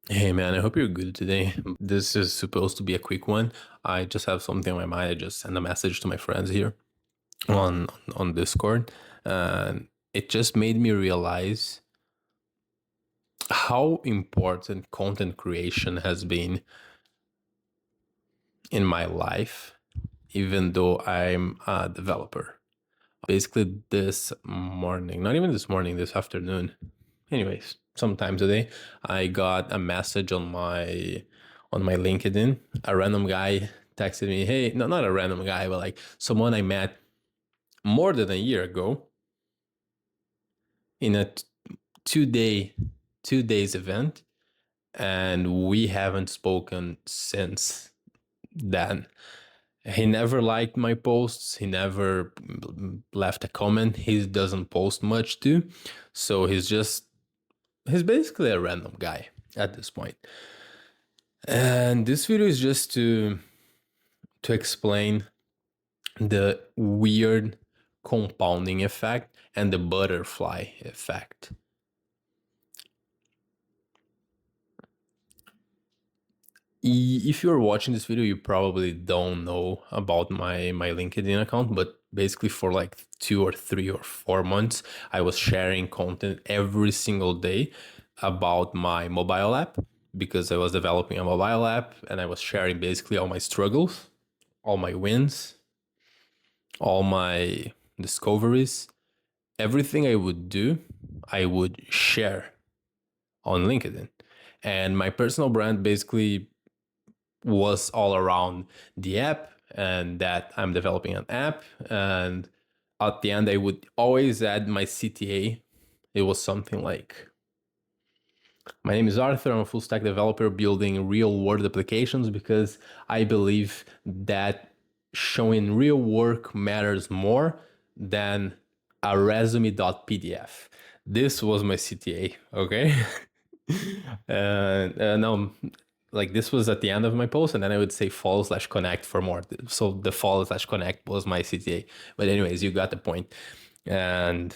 Hey man, I hope you're good today. This is supposed to be a quick one. I just have something on my mind. I just sent a message to my friends here on on Discord, and it just made me realize how important content creation has been in my life, even though I'm a developer. Basically, this morning, not even this morning, this afternoon, anyways, sometime today, I got a message on my LinkedIn. A random guy texted me, "Hey, no, not a random guy, but like someone I met more than a year ago in a 2 day 2 days event, and we haven't spoken since then." He never liked my posts. He never left a comment. He doesn't post much too, so he's basically a random guy at this point. And this video is just to explain the weird compounding effect and the butterfly effect. If you're watching this video, you probably don't know about my LinkedIn account, but basically for like 2 or 3 or 4 months, I was sharing content every single day about my mobile app because I was developing a mobile app and I was sharing basically all my struggles, all my wins, all my discoveries, everything I would do, I would share on LinkedIn. And my personal brand basically was all around the app and that I'm developing an app. And at the end, I would always add my CTA. It was something like, my name is Arthur. I'm a full stack developer building real world applications because I believe that showing real work matters more than a resume.pdf. This was my CTA, okay? No, like this was at the end of my post, and then I would say follow slash connect for more. So the follow slash connect was my CTA. But anyways, you got the point. And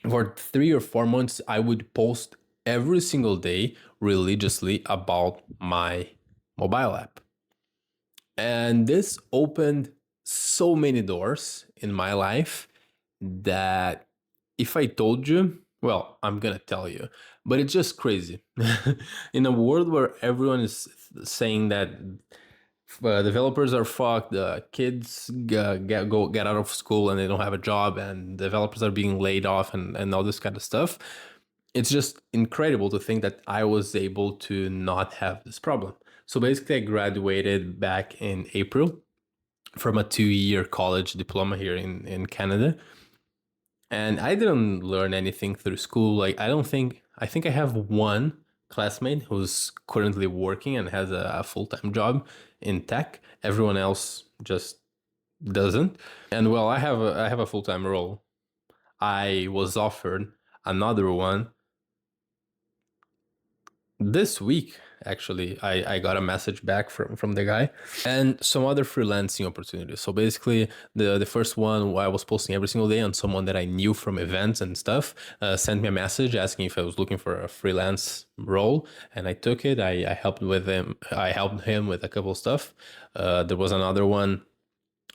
for 3 or 4 months, I would post every single day religiously about my mobile app. And this opened so many doors in my life that if I told you, well, I'm gonna tell you, but it's just crazy. In a world where everyone is saying that developers are fucked, kids get out of school and they don't have a job, and developers are being laid off, and all this kind of stuff. It's just incredible to think that I was able to not have this problem. So basically, I graduated back in April from a 2 year college diploma here in Canada. And I didn't learn anything through school. Like, I think I have one classmate who's currently working and has a full time job in tech. Everyone else just doesn't. And well, I have a full time role. I was offered another one this week. Actually, I got a message back from the guy and some other freelancing opportunities. So basically, the first one I was posting every single day on someone that I knew from events and stuff sent me a message asking if I was looking for a freelance role, and I took it. I helped with him. I helped him with a couple of stuff. There was another one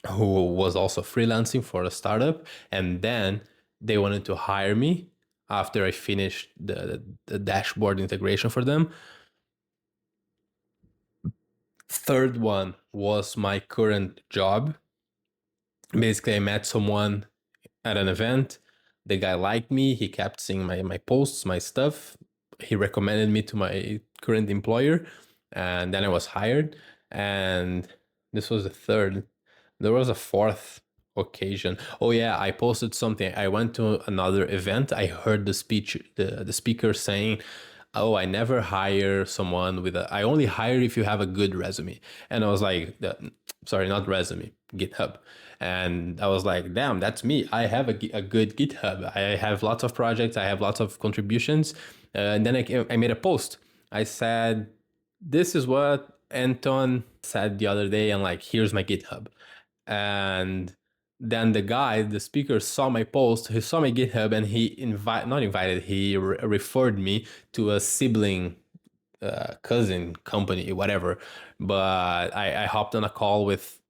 who was also freelancing for a startup, and then they wanted to hire me after I finished the dashboard integration for them. Third one was my current job. Basically, I met someone at an event. The guy liked me. He kept seeing my posts, my stuff. He recommended me to my current employer, and then I was hired. And this was the third. There was a fourth occasion. Oh yeah, I posted something. I went to another event. I heard the speaker saying, "Oh, I never hire someone with a. I only hire if you have a good resume." And I was like, "Sorry, not resume, GitHub." And I was like, "Damn, that's me. I have a good GitHub. I have lots of projects. I have lots of contributions." And then I made a post. I said, "This is what Anton said the other day, and like, here's my GitHub." And then the guy, the speaker, saw my post. He saw my GitHub, and he not invited. He referred me to a sibling cousin company, whatever. But I hopped on a call with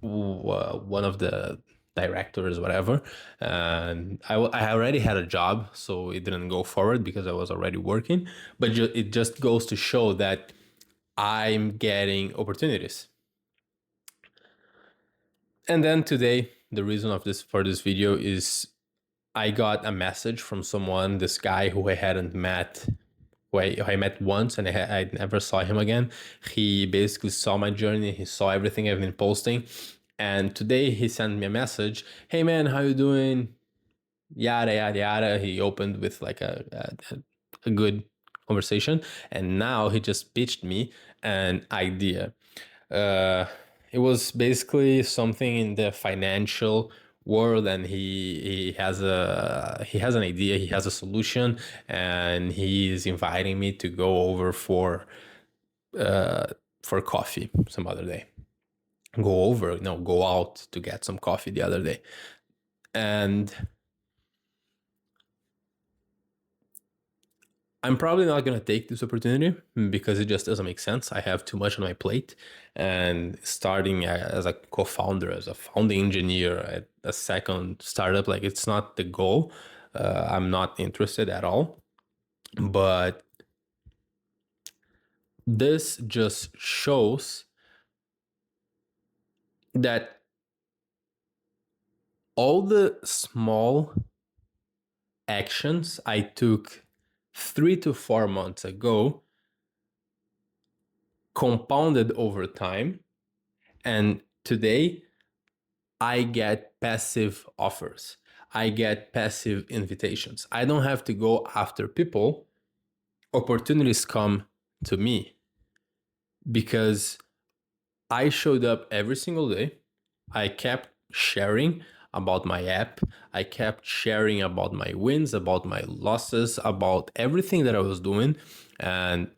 one of the directors, whatever, and I already had a job, so it didn't go forward because I was already working. But it just goes to show that I'm getting opportunities. And then today, the reason of this for this video is I got a message from someone, this guy who I hadn't met, who I met once, and I never saw him again. He basically saw my journey. He saw everything I've been posting. And today he sent me a message. Hey man, how you doing? Yada, yada, yada. He opened with like a good conversation. And now he just pitched me an idea. Uh, it was basically something in the financial world, and he has an idea, he has a solution, and he is inviting me to go over for coffee some other day. Go out to get some coffee the other day. And I'm probably not going to take this opportunity because it just doesn't make sense. I have too much on my plate, and starting as a co-founder, as a founding engineer at a second startup, like, it's not the goal. I'm not interested at all. But this just shows that all the small actions I took 3 to 4 months ago compounded over time, and today I get passive offers. I get passive invitations. I don't have to go after people. Opportunities come to me because I showed up every single day. I kept sharing about my app. I kept sharing about my wins, about my losses, about everything that I was doing. And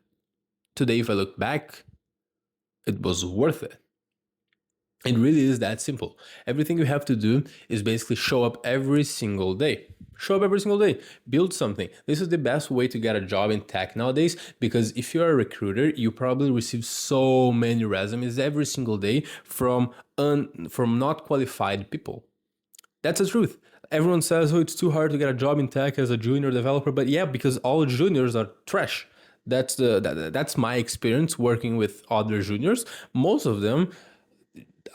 today, if I look back, it was worth it. It really is that simple. Everything you have to do is basically show up every single day. Show up every single day. Build something. This is the best way to get a job in tech nowadays, because if you're a recruiter, you probably receive so many resumes every single day from not qualified people. That's the truth. Everyone says, oh, it's too hard to get a job in tech as a junior developer. But yeah, because all juniors are trash. That's my experience working with other juniors. Most of them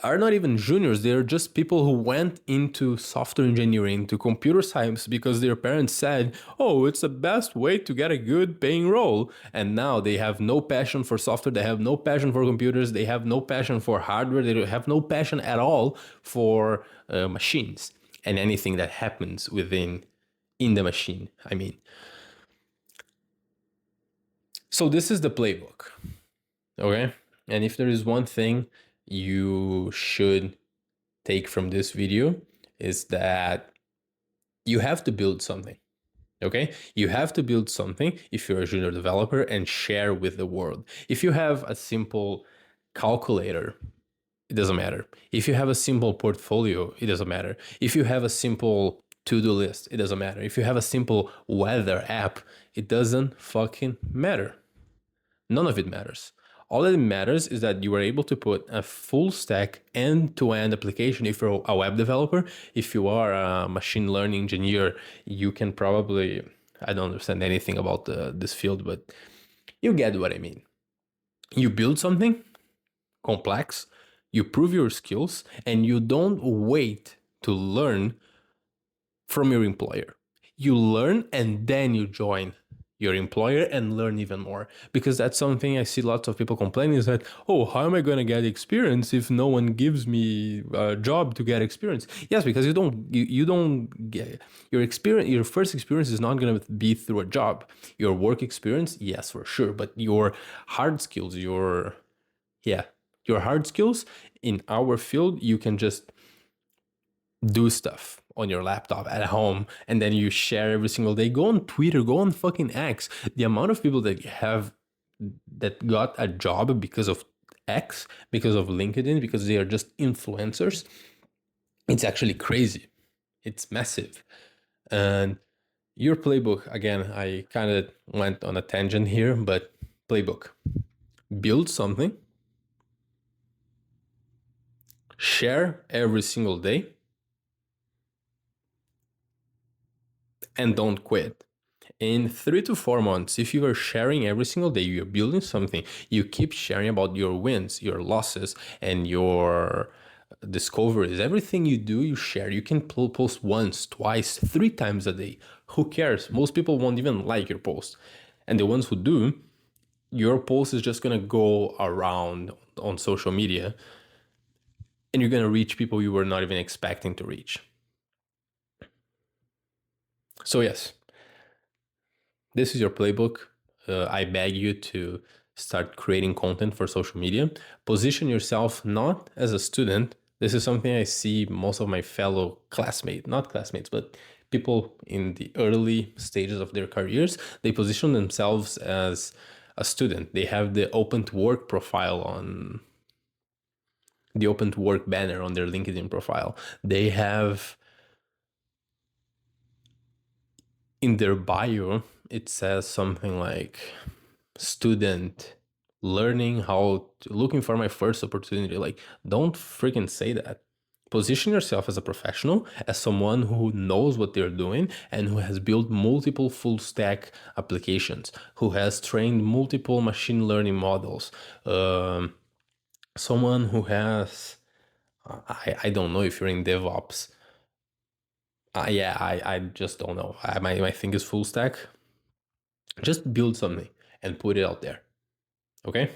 are not even juniors. They're just people who went into software engineering, to computer science, because their parents said, oh, it's the best way to get a good paying role. And now they have no passion for software. They have no passion for computers. They have no passion for hardware. They have no passion at all for machines and anything that happens in the machine, I mean. So this is the playbook, okay? And if there is one thing you should take from this video, is that you have to build something, okay? You have to build something if you're a junior developer and share with the world. If you have a simple calculator, it doesn't matter. If you have a simple portfolio, it doesn't matter. If you have a simple to-do list, it doesn't matter. If you have a simple weather app, it doesn't fucking matter. None of it matters. All that matters is that you are able to put a full stack end-to-end application. If you're a web developer, if you are a machine learning engineer, you can probably, I don't understand anything about this field, but you get what I mean. You build something complex, you prove your skills, and you don't wait to learn from your employer. You learn and then you join your employer and learn even more, because that's something I see lots of people complaining, is that, oh, how am I going to get experience if no one gives me a job to get experience? Yes, because you don't get your experience. Your first experience is not going to be through a job. Your work experience, yes, for sure, but your hard skills, your hard skills in our field, you can just do stuff on your laptop at home, and then you share every single day. Go on Twitter, go on fucking X. The amount of people that got a job because of X, because of LinkedIn, because they are just influencers, it's actually crazy. It's massive. And your playbook, again, I kind of went on a tangent here, but playbook. Build something, share every single day, and don't quit. In 3 to 4 months, if you are sharing every single day, you're building something, you keep sharing about your wins, your losses, and your discoveries. Everything you do, you share. You can post once, twice, 3 times a day. Who cares? Most people won't even like your post. And the ones who do, your post is just going to go around on social media, and you're going to reach people you were not even expecting to reach. So, yes, this is your playbook. I beg you to start creating content for social media. Position yourself not as a student. This is something I see most of my fellow classmates, not classmates, but people in the early stages of their careers, they position themselves as a student. They have the open to work profile on the open to work banner on their LinkedIn profile. They have in their bio, it says something like student learning looking for my first opportunity. Like, don't freaking say that. Position yourself as a professional, as someone who knows what they're doing and who has built multiple full stack applications, who has trained multiple machine learning models, someone who has, I don't know if you're in DevOps. Yeah, I just don't know. My thing is full stack. Just build something and put it out there. Okay?